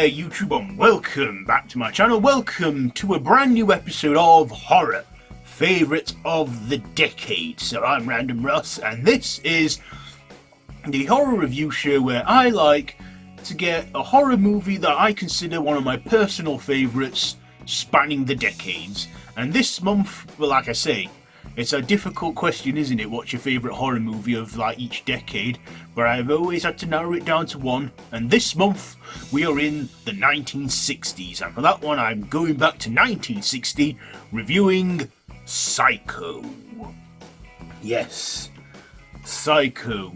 there YouTube, and welcome back to my channel. Welcome to a brand new episode of Horror Favourites of the Decade. So I'm Random Ross, and this is the horror review show where I like to get a horror movie that I consider one of my personal favourites spanning the decades. And this month, well, like I say, it's a difficult question, isn't it? What's your favourite horror movie of like each decade? But I've always had to narrow it down to one. And this month we are in the 1960s, and for that one I'm going back to 1960, reviewing Psycho. Yes, Psycho,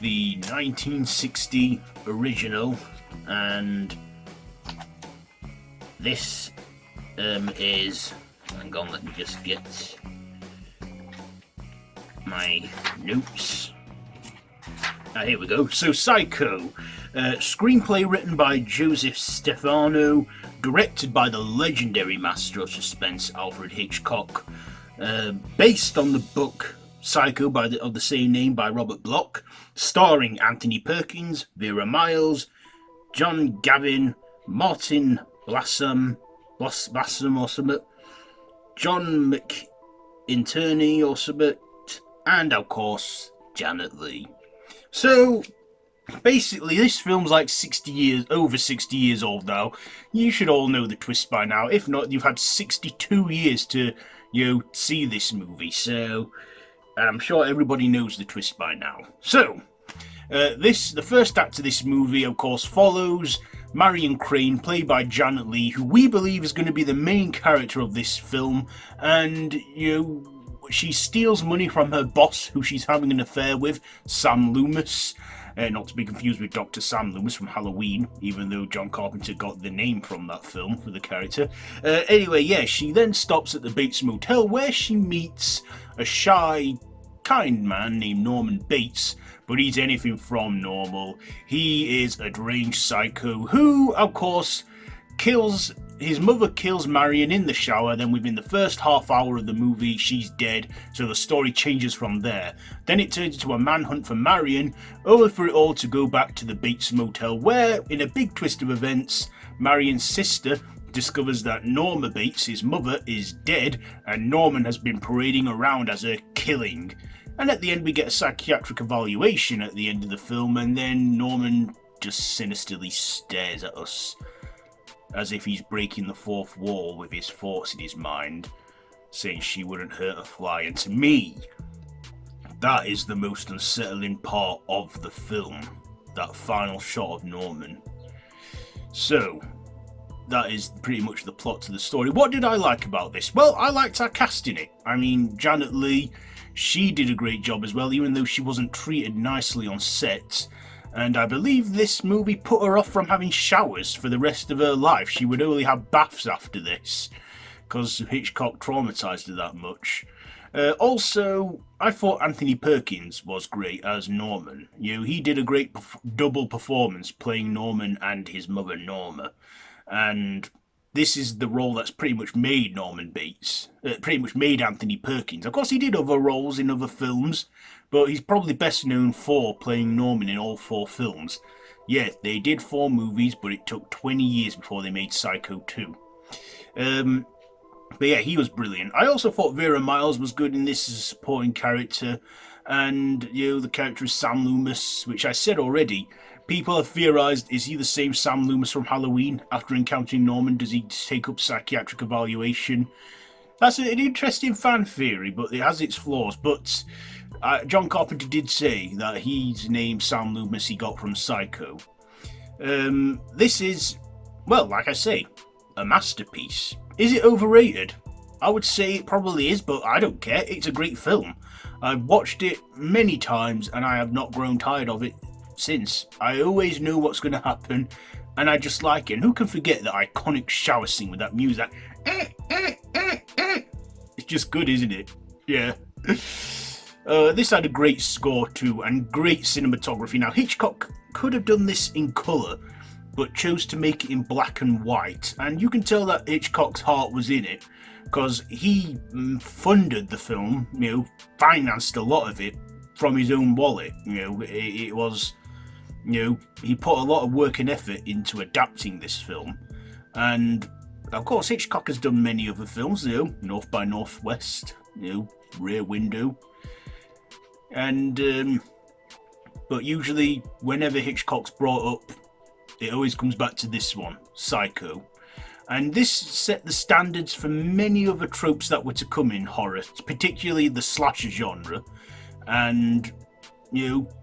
the 1960 original, and this is. Hang on, let me just get my notes. Here we go. So Psycho, screenplay written by Joseph Stefano, directed by the legendary master of suspense Alfred Hitchcock, based on the book Psycho of the same name by Robert Bloch, starring Anthony Perkins, Vera Miles, John Gavin, Martin Blassam or something, John McInerney or something, and of course Janet Leigh. So basically this film's like over 60 years old now. You should all know the twist by now. If not, you've had 62 years to see this movie. So I'm sure everybody knows the twist by now. So the first act of this movie, of course, follows Marion Crane, played by Janet Leigh, who we believe is going to be the main character of this film, and she steals money from her boss, who she's having an affair with, Sam Loomis, not to be confused with Dr. Sam Loomis from Halloween, even though John Carpenter got the name from that film for the character. Anyway, yeah, she then stops at the Bates Motel, where she meets a shy, kind man named Norman Bates, but he's anything from normal. He is a deranged psycho who, of course, his mother kills Marion in the shower. Then within the first half hour of the movie, she's dead, so the story changes from there. Then it turns into a manhunt for Marion, only for it all to go back to the Bates Motel, where, in a big twist of events, Marion's sister discovers that Norma Bates, his mother, is dead, and Norman has been parading around as her killing. And at the end we get a psychiatric evaluation at the end of the film, and then Norman just sinisterly stares at us as if he's breaking the fourth wall with his thoughts in his mind, saying she wouldn't hurt a fly. And to me, that is the most unsettling part of the film, that final shot of Norman. So that is pretty much the plot to the story. What did I like about this? Well, I liked her cast in it. I mean, Janet Leigh, she did a great job as well, even though she wasn't treated nicely on set. And I believe this movie put her off from having showers for the rest of her life. She would only have baths after this, because Hitchcock traumatized her that much. Also, I thought Anthony Perkins was great as Norman. He did a great double performance playing Norman and his mother Norma. And this is the role that's pretty much made Norman Bates, pretty much made Anthony Perkins. Of course, he did other roles in other films, but he's probably best known for playing Norman in all 4 films. Yeah, they did 4 movies, but it took 20 years before they made Psycho 2. But yeah, he was brilliant. I also thought Vera Miles was good in this as a supporting character. And, the character is Sam Loomis, which I said already. People have theorised, is he the same Sam Loomis from Halloween? After encountering Norman, does he take up psychiatric evaluation? That's an interesting fan theory, but it has its flaws. But John Carpenter did say that his name Sam Loomis he got from Psycho. This is, well, like I say, a masterpiece. Is it overrated? I would say it probably is, but I don't care. It's a great film. I've watched it many times and I have not grown tired of it since. I always know what's going to happen and I just like it. And who can forget that iconic shower scene with that music? It's just good, isn't it? Yeah. This had a great score too and great cinematography. Now Hitchcock could have done this in colour, but chose to make it in black and white, and you can tell that Hitchcock's heart was in it because he funded the film, financed a lot of it from his own wallet. It was he put a lot of work and effort into adapting this film. And of course, Hitchcock has done many other films, North by Northwest, Rear Window. And, but usually, whenever Hitchcock's brought up, it always comes back to this one, Psycho. And this set the standards for many other tropes that were to come in horror, particularly the slasher genre. And,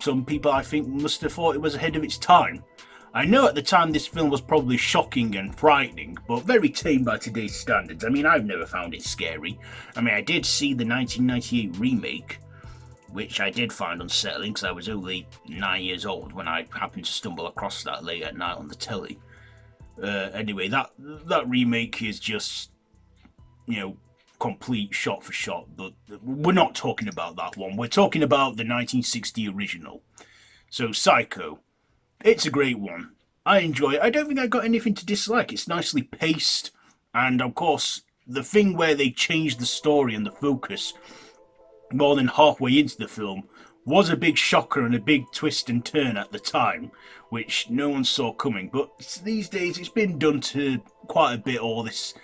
some people I think must have thought it was ahead of its time. I know at the time this film was probably shocking and frightening, but very tame by today's standards. I mean, I've never found it scary. I mean, I did see the 1998 remake, which I did find unsettling because I was only 9 years old when I happened to stumble across that late at night on the telly. Anyway, that remake is just, complete shot for shot, but we're not talking about that one. We're talking about the 1960 original. So, Psycho. It's a great one. I enjoy it. I don't think I got anything to dislike. It's nicely paced, and of course, the thing where they changed the story and the focus more than halfway into the film was a big shocker and a big twist and turn at the time, which no one saw coming. But these days, it's been done to quite a bit, all this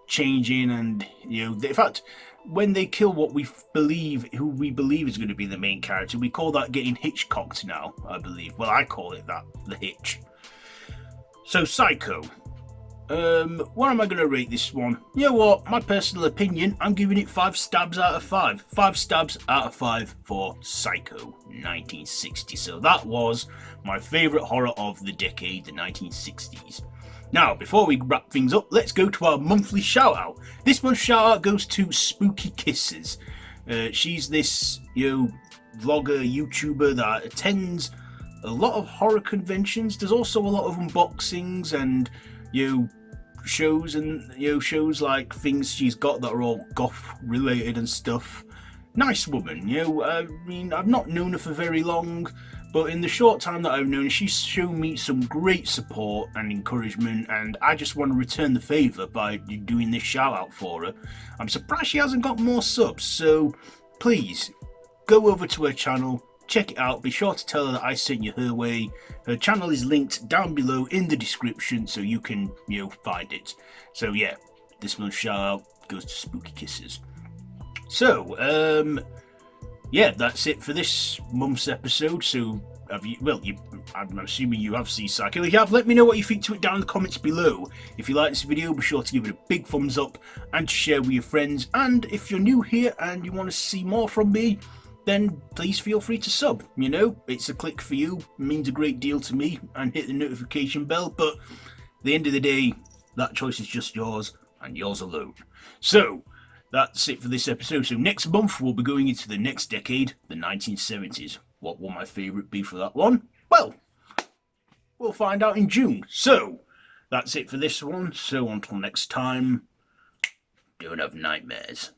changing, and in fact, when they kill who we believe is going to be the main character, we call that getting Hitchcocked now, I believe. Well, I call it that, the Hitch. So, Psycho. What am I going to rate this one? You know what? My personal opinion, I'm giving it 5 stabs out of 5. 5 stabs out of 5 for Psycho 1960. So that was my favourite horror of the decade, the 1960s. Now, before we wrap things up, let's go to our monthly shout-out. This month's shout-out goes to Spooky Kisses. She's this, vlogger, YouTuber that attends a lot of horror conventions. There's also a lot of unboxings and, shows and, shows like things she's got that are all goth-related and stuff. Nice woman, I mean, I've not known her for very long, but in the short time that I've known her, she's shown me some great support and encouragement, and I just want to return the favour by doing this shout out for her. I'm surprised she hasn't got more subs, so please go over to her channel, check it out, be sure to tell her that I sent you her way. Her channel is linked down below in the description so you can, find it. So yeah, this month's shout out goes to Spooky Kisses. So, yeah, that's it for this month's episode. So, I'm assuming you have seen Psycho. If you have, let me know what you think to it down in the comments below. If you like this video, be sure to give it a big thumbs up and to share with your friends. And if you're new here and you want to see more from me, then please feel free to sub. It's a click for you, means a great deal to me, and hit the notification bell. But at the end of the day, that choice is just yours and yours alone. So, that's it for this episode. So next month we'll be going into the next decade, the 1970s. What will my favourite be for that one? Well, we'll find out in June. So, that's it for this one. So until next time, don't have nightmares.